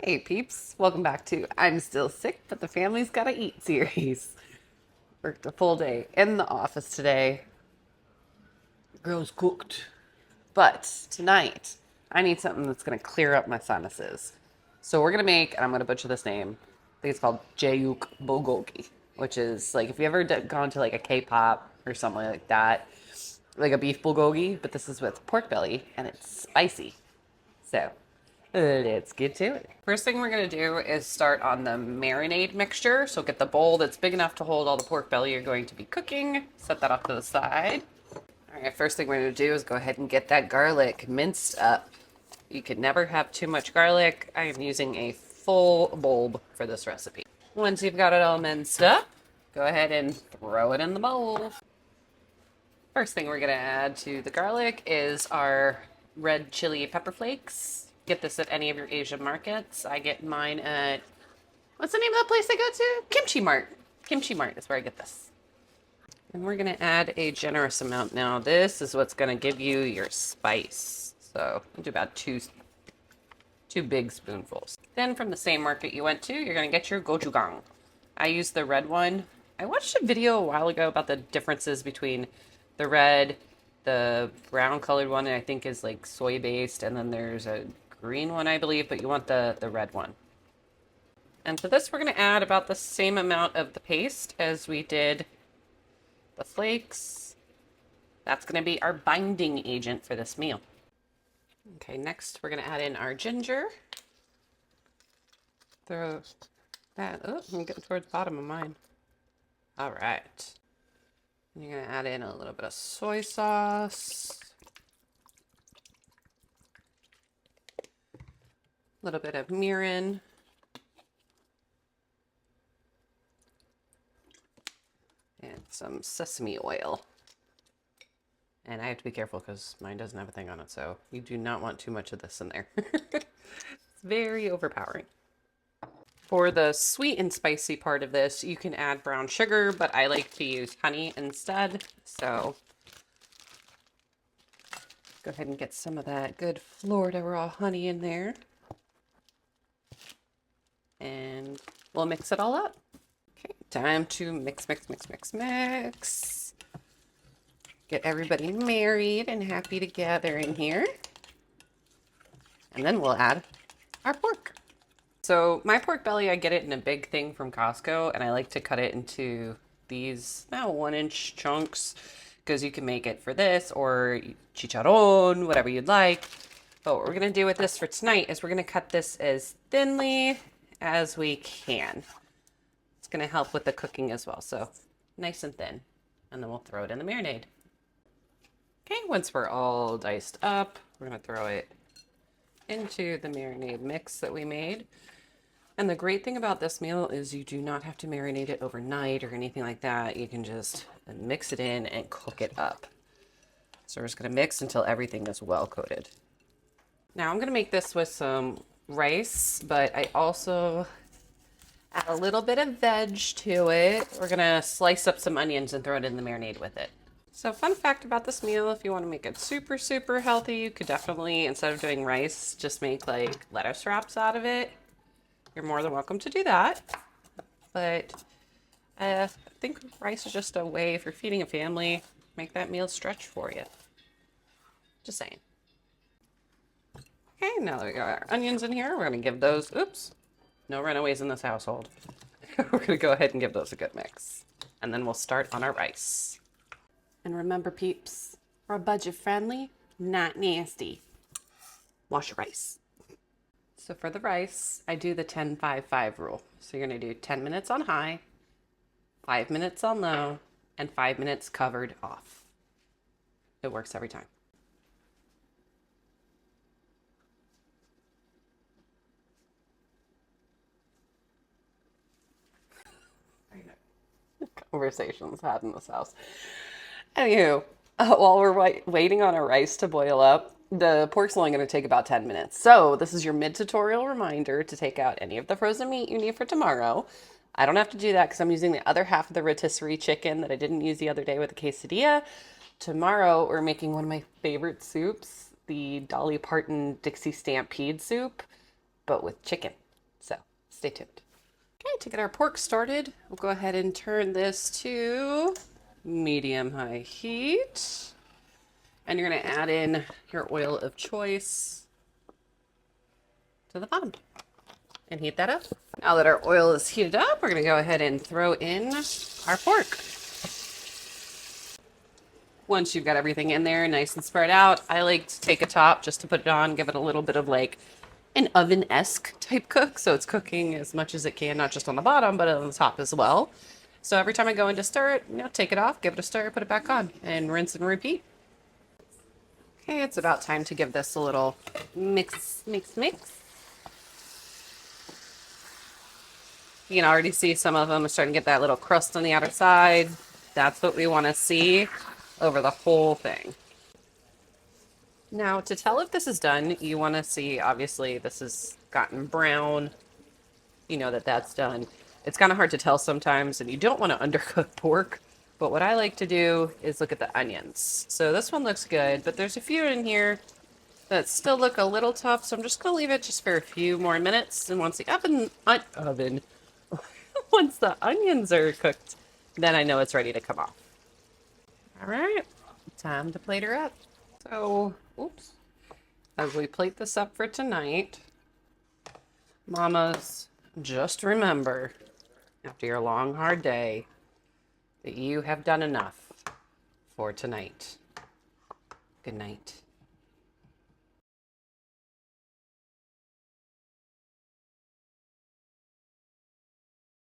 Hey peeps, welcome back to I'm Still Sick, but the Family's Gotta Eat series. Worked a full day in the office today. Girls cooked. But tonight, I need something that's gonna clear up my sinuses. So we're gonna make, and I'm gonna butcher this name, I think it's called Jeyuk Bulgogi, which is like if you ever gone to like a K-pop or something like that, like a beef bulgogi, but this is with pork belly and it's spicy. So let's get to it. First thing we're going to do is start on the marinade mixture. So get the bowl that's big enough to hold all the pork belly you're going to be cooking. Set that off to the side. All right, first thing we're going to do is go ahead and get that garlic minced up. You can never have too much garlic. I am using a full bulb for this recipe. Once you've got it all minced up, go ahead and throw it in the bowl. First thing we're going to add to the garlic is our red chili pepper flakes. Get this at any of your Asian markets. I get mine at, what's the name of the place I go to? Kimchi Mart. Kimchi Mart is where I get this. And we're going to add a generous amount now. This is what's going to give you your spice. So I'll do about two big spoonfuls. Then from the same market you went to, you're going to get your gochujang. I use the red one. I watched a video a while ago about the differences between the red, the brown colored one, I think is like soy based, and then there's a green one, I believe, but you want the red one. And for this, we're going to add about the same amount of the paste as we did the flakes. That's going to be our binding agent for this meal. Okay, next we're going to add in our ginger. Throw that, oh, I'm getting towards the bottom of mine. All right. And you're going to add in a little bit of soy sauce. A little bit of mirin. And some sesame oil. And I have to be careful because mine doesn't have a thing on it, so you do not want too much of this in there. It's very overpowering. For the sweet and spicy part of this, you can add brown sugar, but I like to use honey instead. So go ahead and get some of that good Florida raw honey in there. And we'll mix it all up. Okay, time to mix. Get everybody married and happy together in here. And then we'll add our pork. So my pork belly, I get it in a big thing from Costco, and I like to cut it into these now 1-inch chunks because you can make it for this or chicharron, whatever you'd like. But what we're going to do with this for tonight is we're going to cut this as thinly as we can. It's going to help with the cooking as well. So nice and thin, and then we'll throw it in the marinade. Okay, once we're all diced up, we're going to throw it into the marinade mix that we made. And the great thing about this meal is you do not have to marinate it overnight or anything like that. You can just mix it in and cook it up. So we're just going to mix until everything is well coated. Now I'm going to make this with some rice, but I also add a little bit of veg to it. We're going to slice up some onions and throw it in the marinade with it. So fun fact about this meal, if you want to make it super, super healthy, you could definitely, instead of doing rice, just make like lettuce wraps out of it. You're more than welcome to do that. But I think rice is just a way, if you're feeding a family, make that meal stretch for you. Just saying. Okay, now that we got our onions in here, we're going to give those, oops, no runaways in this household. We're going to go ahead and give those a good mix. And then we'll start on our rice. And remember, peeps, we're budget friendly, not nasty. Wash your rice. So for the rice, I do the 10-5-5 rule. So you're going to do 10 minutes on high, 5 minutes on low, and 5 minutes covered off. It works every time. I know. Conversations had in this house. Anywho, while we're waiting on our rice to boil up, the pork's only going to take about 10 minutes. So this is your mid-tutorial reminder to take out any of the frozen meat you need for tomorrow. I don't have to do that because I'm using the other half of the rotisserie chicken that I didn't use the other day with the quesadilla. Tomorrow, we're making one of my favorite soups, the Dolly Parton Dixie Stampede soup, but with chicken. So stay tuned. Okay, to get our pork started, we'll go ahead and turn this to medium-high heat. And you're going to add in your oil of choice to the bottom and heat that up. Now that our oil is heated up, we're going to go ahead and throw in our pork. Once you've got everything in there nice and spread out, I like to take a top just to put it on, give it a little bit of like an oven-esque type cook. So it's cooking as much as it can, not just on the bottom, but on the top as well. So every time I go in to stir it, take it off, give it a stir, put it back on, and rinse and repeat. Okay, it's about time to give this a little mix. You can already see some of them are starting to get that little crust on the outer side. That's what we want to see over the whole thing. Now, to tell if this is done, you want to see, obviously, this has gotten brown. You know that that's done. It's kind of hard to tell sometimes, and you don't want to undercook pork. But what I like to do is look at the onions. So this one looks good, but there's a few in here that still look a little tough. So I'm just going to leave it just for a few more minutes. And once the once the onions are cooked, then I know it's ready to come off. All right, time to plate her up. So, oops. As we plate this up for tonight, mamas, just remember, after your long, hard day, that you have done enough for tonight. Good night.